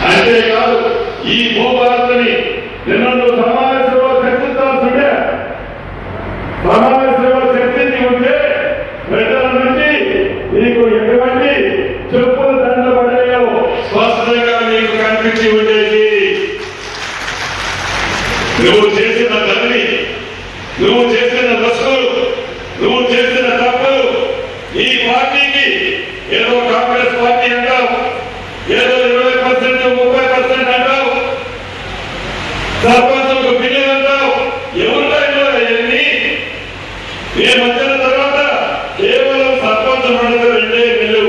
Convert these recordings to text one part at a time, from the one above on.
అంతేకాదు ఈ భూభారతిని నిన్ను సమావేశంలో చర్చించాల్సిందే. సమావేశంలో చర్చించి ఉంటే ప్రజల నుంచి నీకు ఎటువంటి చెప్పులు దండపడేయో స్పష్టంగా నీకు కనిపించి ఉండేది. నువ్వు చేసిన తల్లి, నువ్వు చేసిన దశలు, నువ్వు చేసిన తప్పులు ఈ పార్టీకి ఏదో కాంగ్రెస్ పార్టీ అంటావు, ఏదో 20% 30% అంటావు, సర్పంచులకు బిల్లులు అంటావు. ఎవరిలో అవన్నీ మేము వచ్చిన తర్వాత కేవలం సర్పంచ్ మండలి 2 బిల్లు.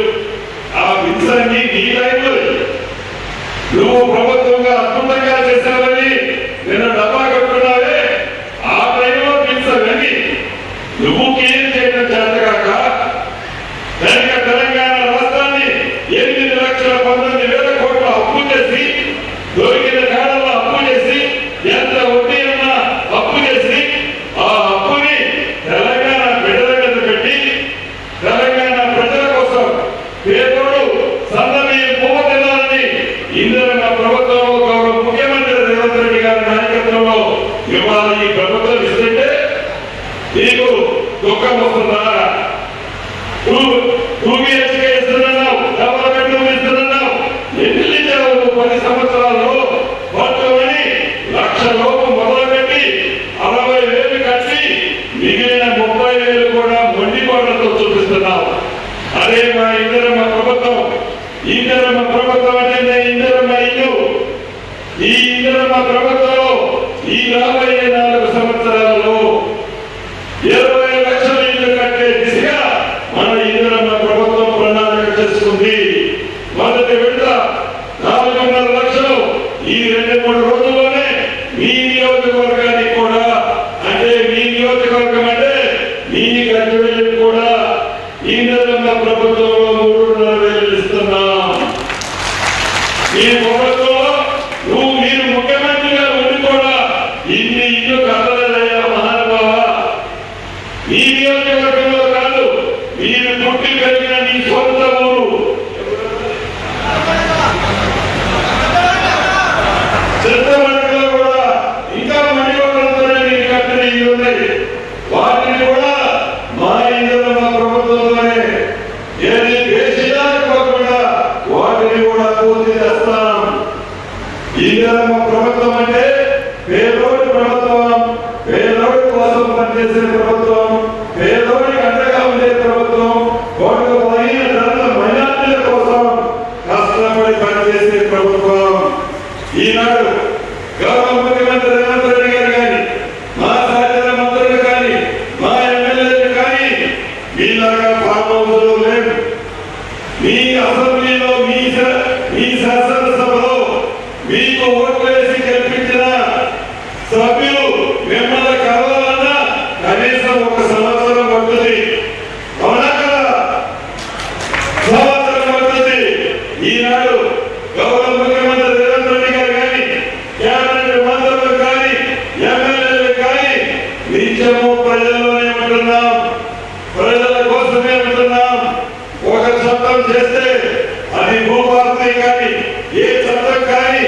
ఆ బిల్స్ అన్ని నీ లైన్లో నువ్వు ప్రభుత్వంగా అద్భుతంగా చేశావని నిన్న డబ్బా కట్టుకున్నావే. ఆ టైంలో బిల్స్ అవన్నీ నువ్వు క్లియర్ చేయడం చేతగాక తెలంగాణ రాష్ట్రాన్ని 8,19,000 కోట్ల అప్పు చేసి, దొరికిన కాలంలో అప్పు చేసి, ఎంత వడ్డీ అన్నా అప్పు చేసి, ఆ అప్పుని తెలంగాణ బిడ్డల మీద పెట్టి తెలంగాణ ప్రజల కోసం పేదోడు సన్నమయ్యే పువ్వు తినాలని ఇందిరమ్మ ప్రభుత్వంలో గౌరవ ముఖ్యమంత్రి రేవంత్ రెడ్డి గారి నాయకత్వంలో ఇవాళ ఈ ప్రభుత్వం ఇస్తుంటే నీకు దుఃఖం వస్తుందా? టూబీహెచ్కే ఇస్తున్నావు, డబల్ బెడ్రూమ్ ఇస్తున్నావు. ఎన్ని ఇచ్చావు 10 సంవత్సరాల్లో? పట్టుమని 1,00,000 లోపు మొదలుపెట్టి 60,000 కట్టి మిగిలిన 30,000 కూడా మొండిపాట్లతో చూపిస్తున్నావు. అదే మా ఇందిరమ్మ ప్రభుత్వం. ఇందిరమ్మ ప్రభుత్వం అంటే ఇందిరమ్మ ఇల్లు. ఈ ఇందిరమ్మ ప్రభుత్వంలో ఈ 44 సంవత్సరాలలో 20 లక్షల ఇల్లు కట్టే దిశగా మన ఇందిరమ్మ ప్రభుత్వం ప్రణాళిక చేసుకుంది. మొదటి విడత 4,5 లక్షలు ఈ 2-3 రోజుల్లోనే మీ నియోజకవర్గానికి కూడా, అంటే మీ నియోజకవర్గం అంటే మీ గజ్వేల్ కూడా ఇందిరమ్మ ప్రభుత్వంలో 3,500 ఇస్తున్నాం. ఈ ప్రభుత్వంలో మీరు ముఖ్యమంత్రిగా ఉండి కూడా ఇన్ని ఇల్లు కదలయ్యా మహానుభావ. ఈ నియోజకవర్గంలో కాదు, మీరు పుట్టి పెరిగిన నీ సొంత ఊరు చిత్తమండలిలో కూడా ఇంకా మణికొండలతోనే నీకు కట్టిన ఇల్లు ఉన్నాయి. వాటిని కూడా మా ఇందిరమ్మ ప్రభుత్వంలోనే ఏది వేసిదానికి పోకుండా వాటిని కూడా పూర్తి చేస్తాం. ఇందిరమ్మ ప్రభుత్వం అంటే పేదోడి ప్రభుత్వం, పేదోడి కోసం పనిచేసే ప్రభుత్వం, పేదోడికి అండగా ఉండే ప్రభుత్వం, కోట్ల మైనార్టీల కోసం కష్టపడి పనిచేసే ప్రభుత్వం. ఈనాడు గౌరవ ముఖ్యమంత్రి రేవంత్ రెడ్డి గారు కానీ, మా సహచర మంత్రులు కానీ, మా ఎమ్మెల్యేలు కానీ మీలాగా ఫామ్ హౌస్లో లేదు. మీ అసెంబ్లీలో, మీ శాసనసభలో మీకు ఓట్లు వేసి గెలిపించిన సభ్యులు మిమ్మల్ని కలవాలన్నా కనీసం 1 సంవత్సరం పడుతుంది. అవునా కదా? సంవత్సరం పడుతుంది. ఈనాడు గౌరవ ముఖ్యమంత్రి రేవంత్ రెడ్డి గారు కానీ, కేబినెట్ మంత్రులు కానీ, ఎమ్మెల్యేలు కానీ నిత్యము ప్రజల్లోనే ఉంటున్నాం, ప్రజల కోసమే ఉంటున్నాం. ఒక చట్టం చేస్తే అది భూభారతి కానీ ఏ చట్టం కానీ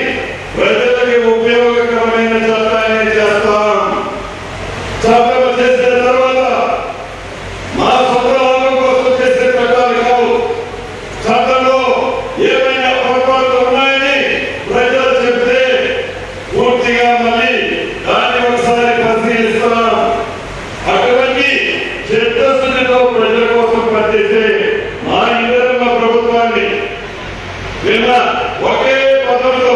ప్రజలకి ఉపయోగకరమైన చట్టాన్ని చేస్తాం. చట్టం చేసిన తర్వాత మా సొంత లాభం కోసం చేసే చట్టాలు కావు. చట్టంలో ఏమైనా పొరపాట్లు ఉన్నాయని ప్రజలు చెప్తే పూర్తిగా మళ్ళీ దాన్ని ఒకసారి పరిశీలిస్తున్నాం. అటువంటి చిత్తశుద్ధితో ప్రజల కోసం పనిచేసే మా ఇందిరమ్మ ప్రభుత్వాన్ని నిన్న ఒకే పదంలో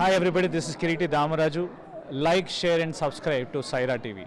Hi everybody, this is Kiriti Damaraju. Like, share and subscribe to Saira TV.